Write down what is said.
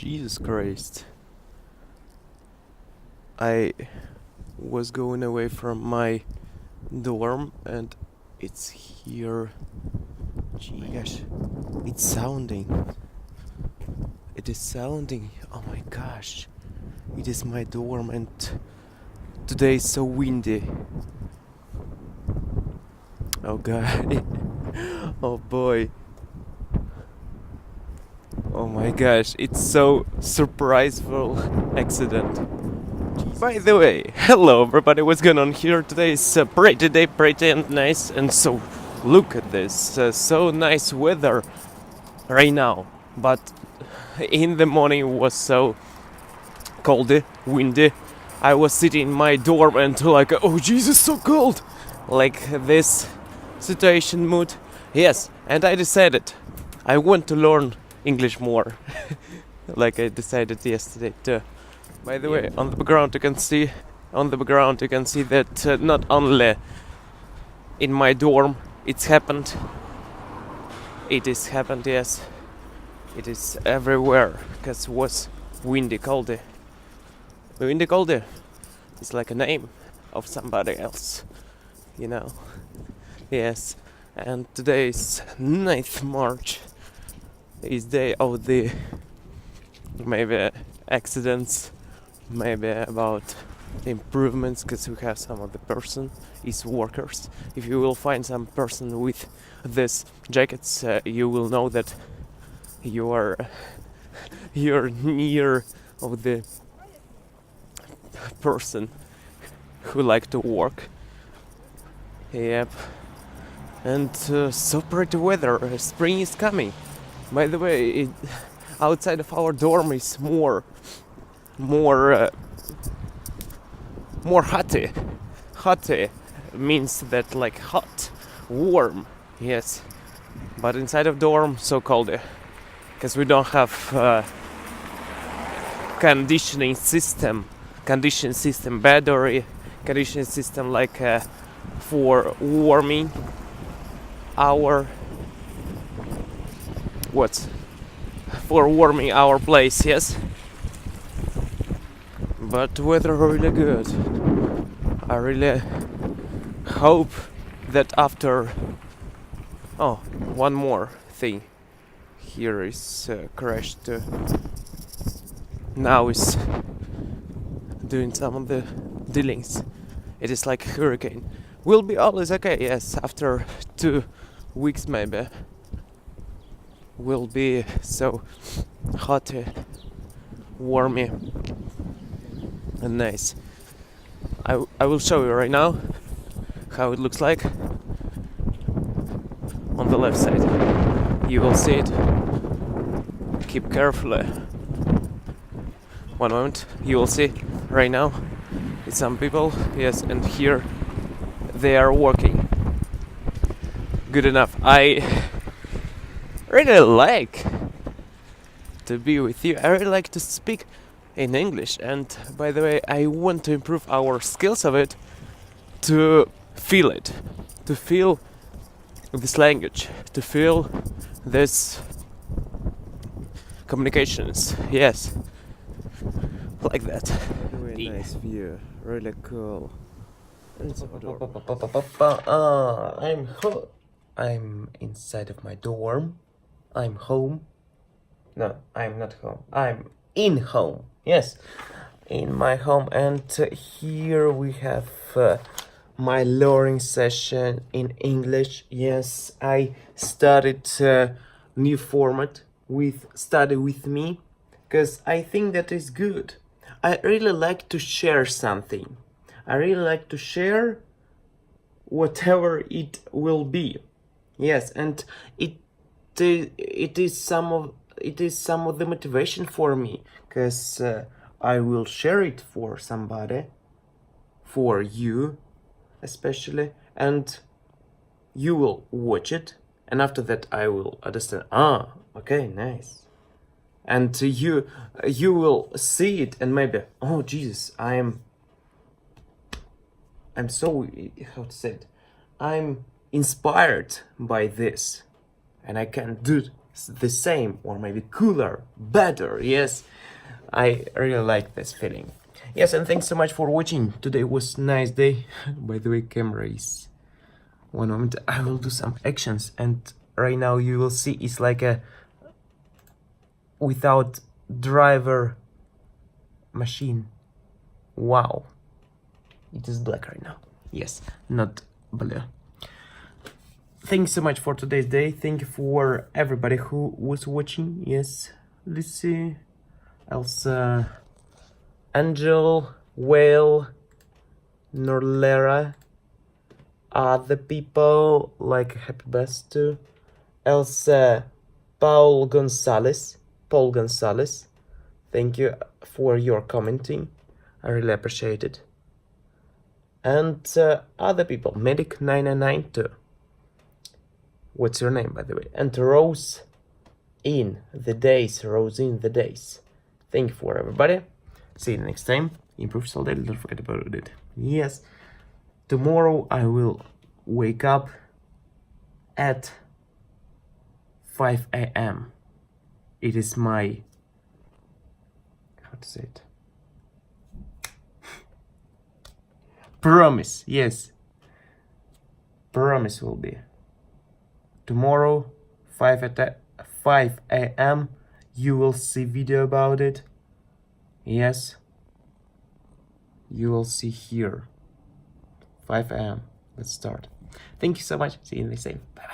Jesus Christ. I was going away from my dorm and it's here. Oh my gosh. It's sounding. It is sounding. Oh my gosh. It is my dorm and today is so windy. Oh god. Oh boy. Oh my gosh, it's so surpriseful accident. By the way, hello everybody, what's going on here? Today is a pretty day, pretty and nice, and so look at this, so nice weather right now. But in the morning it was so coldy, windy. I was sitting in my dorm and like, oh Jesus, so cold! Like this situation mood. Yes, and I decided I want to learn English more. Like I decided yesterday too. By the way, on the background you can see that not only in my dorm it's happened. It is happened, yes. It is everywhere because it was windy, coldy. Windy, coldy. It's like a name of somebody else, you know. Yes. And today is 9th March. Is day of the maybe accidents, maybe about improvements, because we have some of the person is workers. If you will find some person with this jackets, you will know that you're near of the person who like to work. Yep. And so pretty weather. Spring is coming. By the way, outside of our dorm is more hotty. Hotty means that like hot, warm. Yes, but inside of dorm so cold, because we don't have conditioning system, battery conditioning system like for warming our place, yes. But weather really good. I really hope that after one more thing here is crashed. Now is doing some of the dealings. It is like hurricane. Will be always okay, yes, after 2 weeks maybe. Will be so hot, warmy and nice. I will show you right now how it looks like. On the left side you will see it. Keep carefully. One moment, you will see right now it's some people, yes, and here they are working. Good enough. I really like to be with you. I really like to speak in English, and by the way, I want to improve our skills of it, to feel this language, to feel this communications. Yes, like that. Really nice view, really cool. I'm inside of my dorm. I'm home. No, I'm not home. I'm in home. Yes, in my home. And here we have my learning session in English. Yes, I started a new format with Study With Me, because I think that is good. I really like to share something. I really like to share whatever it will be. Yes, and it is some of the motivation for me, because I will share it for somebody, for you especially, and you will watch it, and after that I will understand. Okay, nice. And you will see it and maybe, oh Jesus, I'm so, how to say it, I'm inspired by this, and I can the same or maybe cooler, better. Yes, I really like this feeling. Yes, and thanks so much for watching. Today was a nice day. By the way, camera is... One moment, I will do some actions, and right now you will see it's like a without driver machine. Wow, it is black right now. Yes, not blue. Thanks so much for today's day. Thank you for everybody who was watching. Yes, Lucy, Elsa, Angel, Whale, Norlera, other people like Happy Best to Elsa, Paul Gonzalez. Thank you for your commenting. I really appreciate it. And other people, Medic9992. What's your name, by the way? And Rose in the days. Thank you for everybody. See you next time. Improve so daily, don't forget about it. Yes. Tomorrow I will wake up at 5 a.m. It is my... how to say it? Promise, yes. Promise will be. Tomorrow, 5 a.m. You will see video about it. Yes. You will see here. 5 a.m. Let's start. Thank you so much. See you in the same. Bye bye.